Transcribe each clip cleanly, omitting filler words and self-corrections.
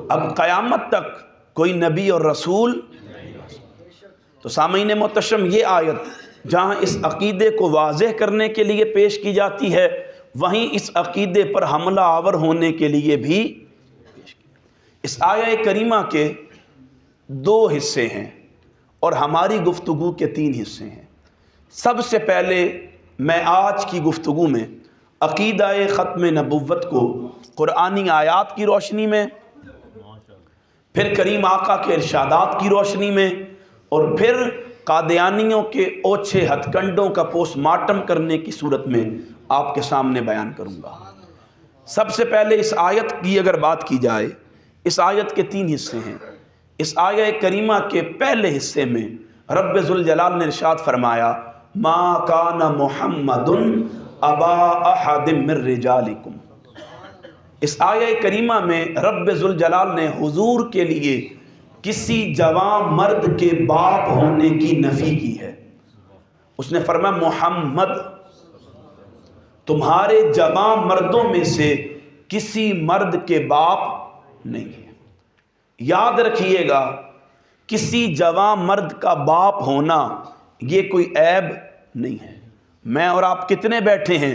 اب قیامت تک کوئی نبی اور رسول. تو سامعین محترم، یہ آیت جہاں اس عقیدے کو واضح کرنے کے لیے پیش کی جاتی ہے، وہیں اس عقیدے پر حملہ آور ہونے کے لیے بھی پیش کی. اس آیہ کریمہ کے 2 حصے ہیں اور ہماری گفتگو کے 3 حصے ہیں. سب سے پہلے میں آج کی گفتگو میں عقیدہ ختم نبوت کو قرآنی آیات کی روشنی میں، پھر کریم آقا کے ارشادات کی روشنی میں، اور پھر قادیانیوں کے اوچھے ہتھ کنڈوں کا پوسٹ مارٹم کرنے کی صورت میں آپ کے سامنے بیان کروں گا. سب سے پہلے اس آیت کی اگر بات کی جائے، اس آیت کے 3 حصے ہیں. اس آیہ کریمہ کے پہلے حصے میں رب ذوالجلال نے ارشاد فرمایا ما کان محمد ابا احد من رجالکم. اس آیہ کریمہ میں رب ذوالجلال نے حضور کے لیے کسی جوان مرد کے باپ ہونے کی نفی کی ہے. اس نے فرمایا محمد تمہارے جوان مردوں میں سے کسی مرد کے باپ نہیں ہے. یاد رکھیے گا، کسی جوان مرد کا باپ ہونا یہ کوئی عیب نہیں ہے. میں اور آپ کتنے بیٹھے ہیں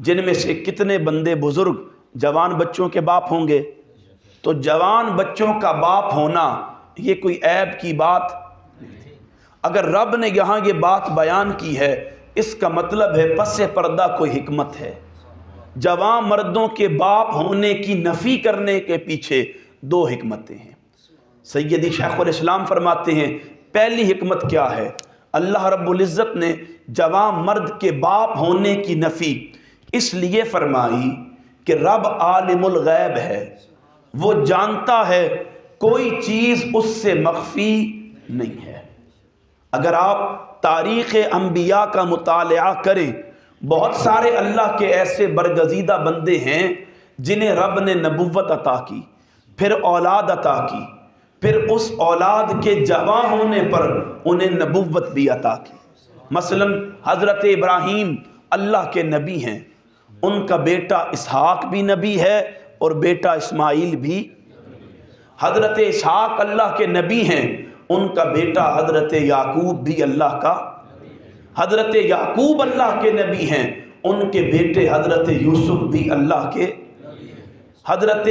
جن میں سے کتنے بندے بزرگ جوان بچوں کے باپ ہوں گے؟ تو جوان بچوں کا باپ ہونا یہ کوئی عیب کی بات نہیں. اگر رب نے یہاں یہ بات بیان کی ہے، اس کا مطلب ہے پس پردہ کوئی حکمت ہے. جوان مردوں کے باپ ہونے کی نفی کرنے کے پیچھے 2 حکمتیں ہیں. سیدی شیخ الاسلام فرماتے ہیں پہلی حکمت کیا ہے؟ اللہ رب العزت نے جوان مرد کے باپ ہونے کی نفی اس لیے فرمائی کہ رب عالم الغیب ہے، وہ جانتا ہے، کوئی چیز اس سے مخفی نہیں ہے. اگر آپ تاریخ انبیاء کا مطالعہ کریں، بہت سارے اللہ کے ایسے برگزیدہ بندے ہیں جنہیں رب نے نبوت عطا کی، پھر اولاد عطا کی، پھر اس اولاد کے جوان ہونے پر انہیں نبوت بھی عطا کی. مثلا حضرت ابراہیم اللہ کے نبی ہیں، ان کا بیٹا اسحاق بھی نبی ہے اور بیٹا اسماعیل بھی. حضرت اسحاق اللہ کے نبی ہیں، ان کا بیٹا حضرت یعقوب بھی اللہ کا. حضرت یعقوب اللہ کے نبی ہیں، ان کے بیٹے حضرت یوسف بھی اللہ کے. حضرت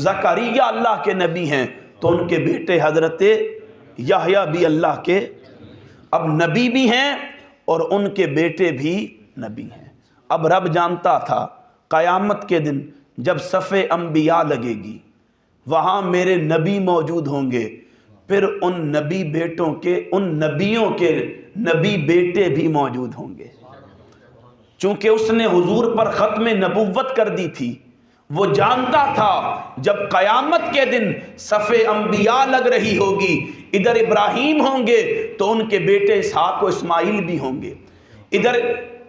زکریا اللہ کے نبی ہیں تو ان کے بیٹے حضرت یحییٰ بھی اللہ کے. اب نبی بھی ہیں اور ان کے بیٹے بھی نبی ہیں. اب رب جانتا تھا قیامت کے دن جب صف انبیاء لگے گی، وہاں میرے نبی موجود ہوں گے، پھر ان نبی بیٹوں کے، ان نبیوں کے نبی بیٹے بھی موجود ہوں گے. چونکہ اس نے حضور پر ختم نبوت کر دی تھی، وہ جانتا تھا جب قیامت کے دن صف انبیاء لگ رہی ہوگی، ادھر ابراہیم ہوں گے تو ان کے بیٹے اسحاق و اسماعیل بھی ہوں گے، ادھر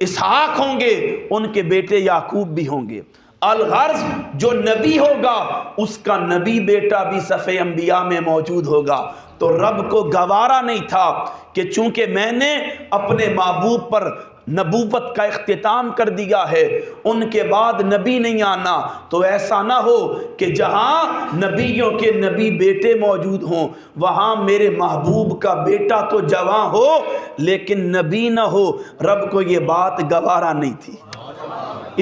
اسحاق ہوں گے ان کے بیٹے یعقوب بھی ہوں گے. الغرض جو نبی ہوگا اس کا نبی بیٹا بھی صف انبیاء میں موجود ہوگا. تو رب کو گوارا نہیں تھا کہ چونکہ میں نے اپنے محبوب پر نبوت کا اختتام کر دیا ہے، ان کے بعد نبی نہیں آنا، تو ایسا نہ ہو کہ جہاں نبیوں کے نبی بیٹے موجود ہوں وہاں میرے محبوب کا بیٹا تو جوان ہو لیکن نبی نہ ہو. رب کو یہ بات گوارا نہیں تھی،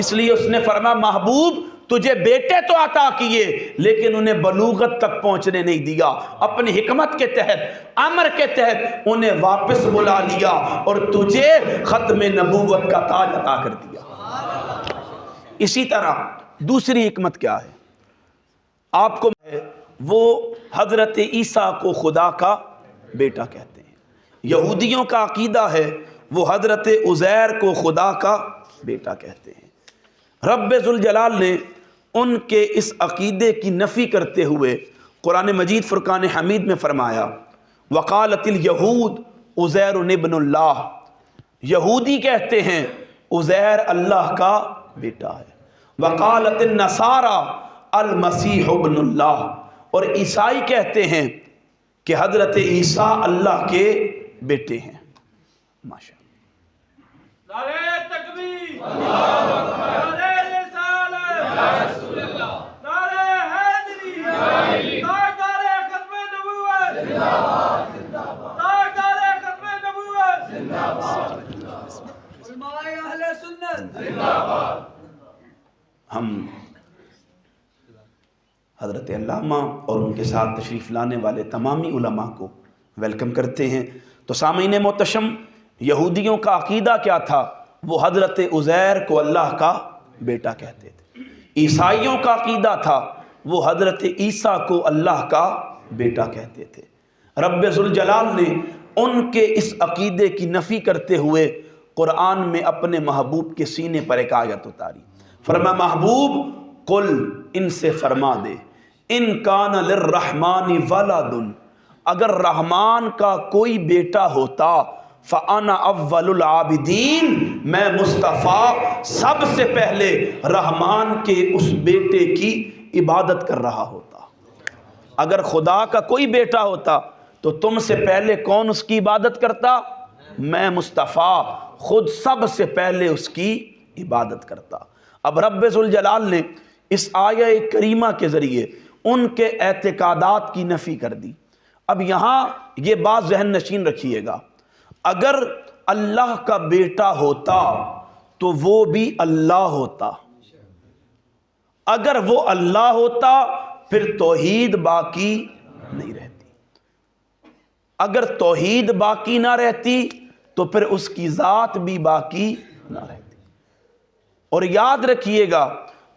اس لیے اس نے فرمایا محبوب تجھے بیٹے تو عطا کیے لیکن انہیں بلوغت تک پہنچنے نہیں دیا. اپنی حکمت کے تحت، امر کے تحت انہیں واپس بلا لیا اور تجھے ختم نبوت کا تاج عطا کر دیا. اسی طرح دوسری حکمت کیا ہے؟ آپ کو وہ حضرت عیسیٰ کو خدا کا بیٹا کہتے ہیں. یہودیوں کا عقیدہ ہے وہ حضرت عزیر کو خدا کا بیٹا کہتے ہیں. رب ذوالجلال نے ان کے اس عقیدے کی نفی کرتے ہوئے قرآن مجید فرقان حمید میں فرمایا وقالت الیہود عزیر ابن اللہ. یہودی کہتے ہیں عزیر اللہ کا بیٹا ہے. وقالت النصارى المسیح ابن اللہ. اور عیسائی کہتے ہیں کہ حضرت عیسیٰ اللہ کے بیٹے ہیں. ماشاءاللہ. نعرہ تکبیر. ہم حضرت علامہ اور ان کے ساتھ تشریف لانے والے تمامی علماء کو ویلکم کرتے ہیں۔ تو سامعین محتشم، یہودیوں کا عقیدہ کیا تھا؟ وہ حضرت عزیر کو اللہ کا بیٹا کہتے تھے۔ عیسائیوں کا عقیدہ تھا وہ حضرت عیسیٰ کو اللہ کا بیٹا کہتے تھے۔ رب ذوالجلال نے ان کے اس عقیدے کی نفی کرتے ہوئے قرآن میں اپنے محبوب کے سینے پر ایک آیت اتاری۔ فرمایا محبوب قل، ان سے فرما دے، ان کان للرحمن ولد، اگر رحمان کا کوئی بیٹا ہوتا، فانا اول العابدین، میں مصطفیٰ سب سے پہلے رحمان کے اس بیٹے کی عبادت کر رہا ہوتا۔ اگر خدا کا کوئی بیٹا ہوتا تو تم سے پہلے کون اس کی عبادت کرتا؟ میں مصطفیٰ خود سب سے پہلے اس کی عبادت کرتا۔ اب رب ذوالجلال نے اس آیہ کریمہ کے ذریعے ان کے اعتقادات کی نفی کر دی۔ اب یہاں یہ بات ذہن نشین رکھیے گا، اگر اللہ کا بیٹا ہوتا تو وہ بھی اللہ ہوتا۔ اگر وہ اللہ ہوتا پھر توحید باقی نہیں رہتی۔ اگر توحید باقی نہ رہتی تو پھر اس کی ذات بھی باقی نہ رہتی۔ اور یاد رکھیے گا،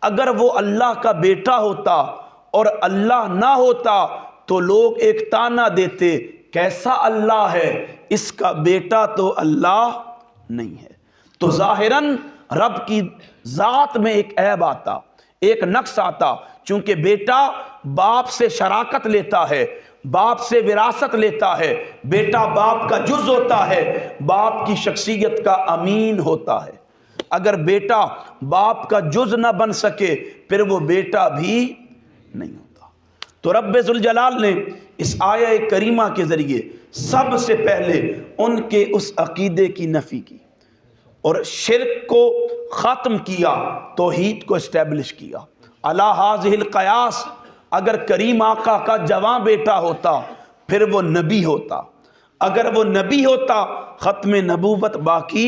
اگر وہ اللہ کا بیٹا ہوتا اور اللہ نہ ہوتا تو لوگ ایک تانا دیتے، کیسا اللہ ہے، اس کا بیٹا تو اللہ نہیں ہے۔ تو ظاہراً رب کی ذات میں ایک عیب آتا، ایک نقص آتا، چونکہ بیٹا باپ سے شراکت لیتا ہے، باپ سے وراثت لیتا ہے، بیٹا باپ کا جز ہوتا ہے، باپ کی شخصیت کا امین ہوتا ہے۔ اگر بیٹا باپ کا جز نہ بن سکے پھر وہ بیٹا بھی نہیں ہوتا۔ تو رب ذوالجلال نے اس آیہ کریمہ کے ذریعے سب سے پہلے ان کے اس عقیدے کی نفی کی اور شرک کو ختم کیا، توحید کو اسٹیبلش کیا۔ علی ھذہ القیاس، اگر کریم آقا کا جواں بیٹا ہوتا پھر وہ نبی ہوتا، اگر وہ نبی ہوتا ختم نبوت باقی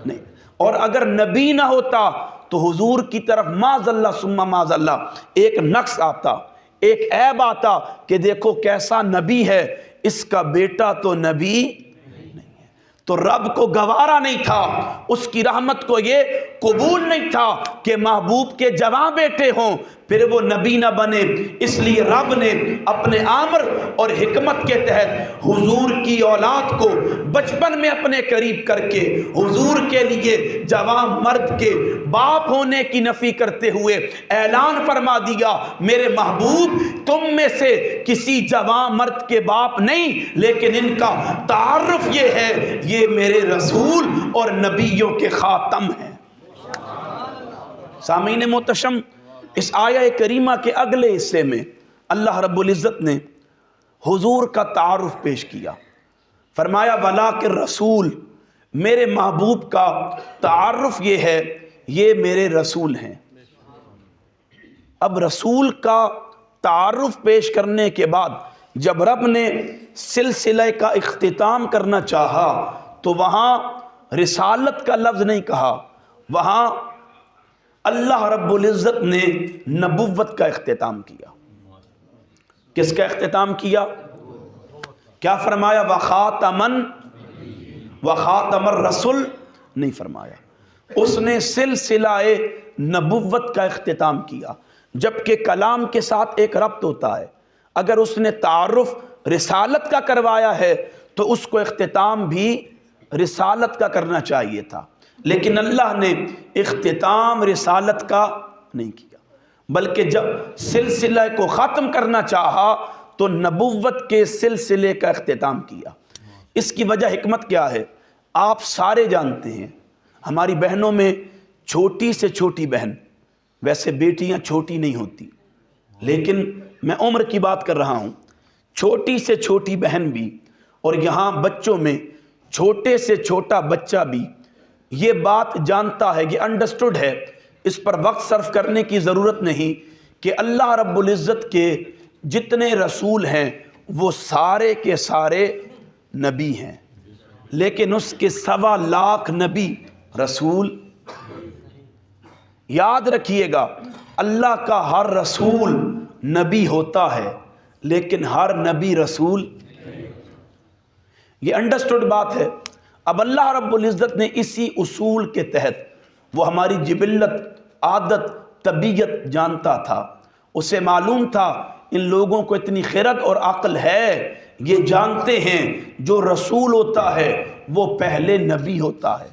نہیں، اور اگر نبی نہ ہوتا تو حضور کی طرف معاذ اللہ ثم معاذ اللہ ایک نقص آتا، ایک عیب آتا کہ دیکھو کیسا نبی ہے، اس کا بیٹا تو نبی نہیں ہے۔ تو رب کو گوارا نہیں تھا، اس کی رحمت کو یہ قبول نہیں تھا کہ محبوب کے جواں بیٹے ہوں پھر وہ نبی نہ بنے۔ اس لیے رب نے اپنے امر اور حکمت کے تحت حضور کی اولاد کو بچپن میں اپنے قریب کر کے حضور کے لیے جوان مرد کے باپ ہونے کی نفی کرتے ہوئے اعلان فرما دیا، میرے محبوب تم میں سے کسی جوان مرد کے باپ نہیں، لیکن ان کا تعارف یہ ہے، یہ میرے رسول اور نبیوں کے خاتم ہیں۔ سامعین محتشم، اس آیہ کریمہ کے اگلے حصے میں اللہ رب العزت نے حضور کا تعارف پیش کیا، فرمایا ولاکن رسول، میرے محبوب کا تعارف یہ ہے، یہ میرے رسول ہیں۔ اب رسول کا تعارف پیش کرنے کے بعد جب رب نے سلسلہ کا اختتام کرنا چاہا تو وہاں رسالت کا لفظ نہیں کہا، وہاں اللہ رب العزت نے نبوت کا اختتام کیا۔ کس کا اختتام کیا؟ کیا فرمایا؟ وخاتم الرسل نہیں فرمایا، اس نے سلسلہ نبوت کا اختتام کیا۔ جبکہ کلام کے ساتھ ایک ربط ہوتا ہے، اگر اس نے تعارف رسالت کا کروایا ہے تو اس کو اختتام بھی رسالت کا کرنا چاہیے تھا، لیکن اللہ نے اختتام رسالت کا نہیں کیا، بلکہ جب سلسلہ کو ختم کرنا چاہا تو نبوت کے سلسلے کا اختتام کیا۔ اس کی وجہ حکمت کیا ہے؟ آپ سارے جانتے ہیں، ہماری بہنوں میں چھوٹی سے چھوٹی بہن، ویسے بیٹیاں چھوٹی نہیں ہوتی لیکن میں عمر کی بات کر رہا ہوں، چھوٹی سے چھوٹی بہن بھی، اور یہاں بچوں میں چھوٹے سے چھوٹا بچہ بھی یہ بات جانتا ہے، یہ انڈرسٹوڈ ہے، اس پر وقت صرف کرنے کی ضرورت نہیں کہ اللہ رب العزت کے جتنے رسول ہیں وہ سارے کے سارے نبی ہیں، لیکن اس کے 1.25 لاکھ نبی رسول یاد رکھیے گا اللہ کا ہر رسول نبی ہوتا ہے لیکن ہر نبی رسول، یہ انڈرسٹوڈ بات ہے۔ اب اللہ رب العزت نے اسی اصول کے تحت، وہ ہماری جبلت، عادت، طبیعت جانتا تھا، اسے معلوم تھا ان لوگوں کو اتنی خرد اور عقل ہے، یہ جانتے ہیں جو رسول ہوتا ہے وہ پہلے نبی ہوتا ہے،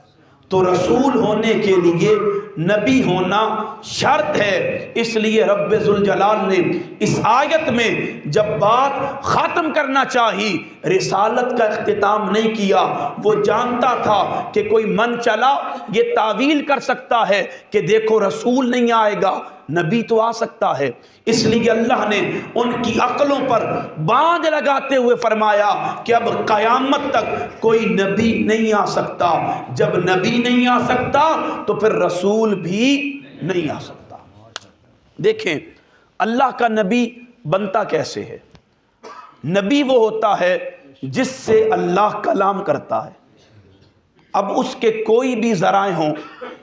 تو رسول ہونے کے لیے نبی ہونا شرط ہے۔ اس لیے رب ذوالجلال نے اس آیت میں جب بات ختم کرنا چاہی، رسالت کا اختتام نہیں کیا۔ وہ جانتا تھا کہ کوئی من چلا یہ تعویل کر سکتا ہے کہ دیکھو رسول نہیں آئے گا، نبی تو آ سکتا ہے۔ اس لیے اللہ نے ان کی عقلوں پر باندھ لگاتے ہوئے فرمایا کہ اب قیامت تک کوئی نبی نہیں آ سکتا۔ جب نبی نہیں آ سکتا تو پھر رسول بھی نہیں آ سکتا۔ دیکھیں اللہ کا نبی بنتا کیسے ہے؟ نبی وہ ہوتا ہے جس سے اللہ کلام کرتا ہے۔ اب اس کے کوئی بھی ذرائع ہوں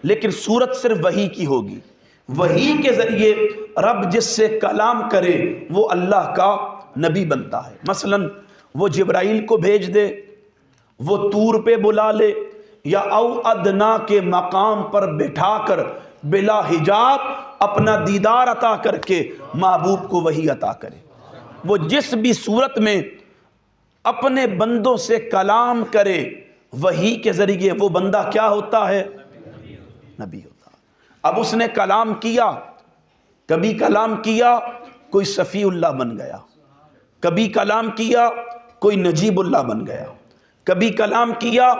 لیکن صورت صرف وحی کی ہوگی، وحی کے ذریعے رب جس سے کلام کرے وہ اللہ کا نبی بنتا ہے۔ مثلا وہ جبرائیل کو بھیج دے، وہ طور پہ بلا لے، یا او ادنا کے مقام پر بٹھا کر بلا حجاب اپنا دیدار عطا کر کے محبوب کو وحی عطا کرے۔ وہ جس بھی صورت میں اپنے بندوں سے کلام کرے وحی کے ذریعے، وہ بندہ کیا ہوتا ہے؟ نبی ہوتا ہے۔ اب اس نے کلام کیا، کبھی کلام کیا کوئی صفی اللہ بن گیا، کبھی کلام کیا کوئی نجیب اللہ بن گیا، کبھی کلام کیا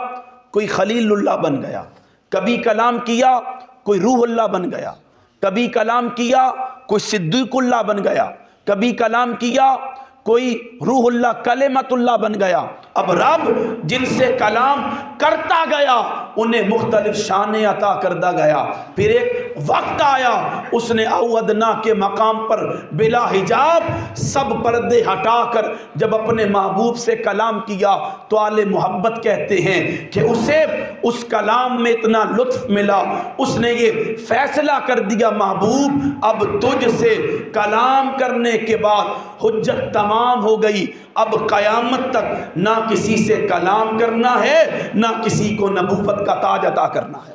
کوئی خلیل اللہ بن گیا، کبھی کلام کیا کوئی روح اللہ بن گیا، کبھی کلام کیا کوئی صدیق اللہ بن گیا، کبھی کلام کیا کوئی روح اللہ کلمت اللہ بن گیا۔ اب رب جن سے کلام کرتا گیا انہیں مختلف شانیں عطا کردہ گیا۔ پھر ایک وقت آیا اس نے او ادنا کے مقام پر بلا حجاب سب پردے ہٹا کر جب اپنے محبوب سے کلام کیا تو آل محبت کہتے ہیں کہ اسے اس کلام میں اتنا لطف ملا، اس نے یہ فیصلہ کر دیا محبوب اب تجھ سے کلام کرنے کے بعد حجت تمام ہو گئی، اب قیامت تک نہ کسی سے کلام کرنا ہے نہ کسی کو نبوت کا تاج عطا کرنا ہے۔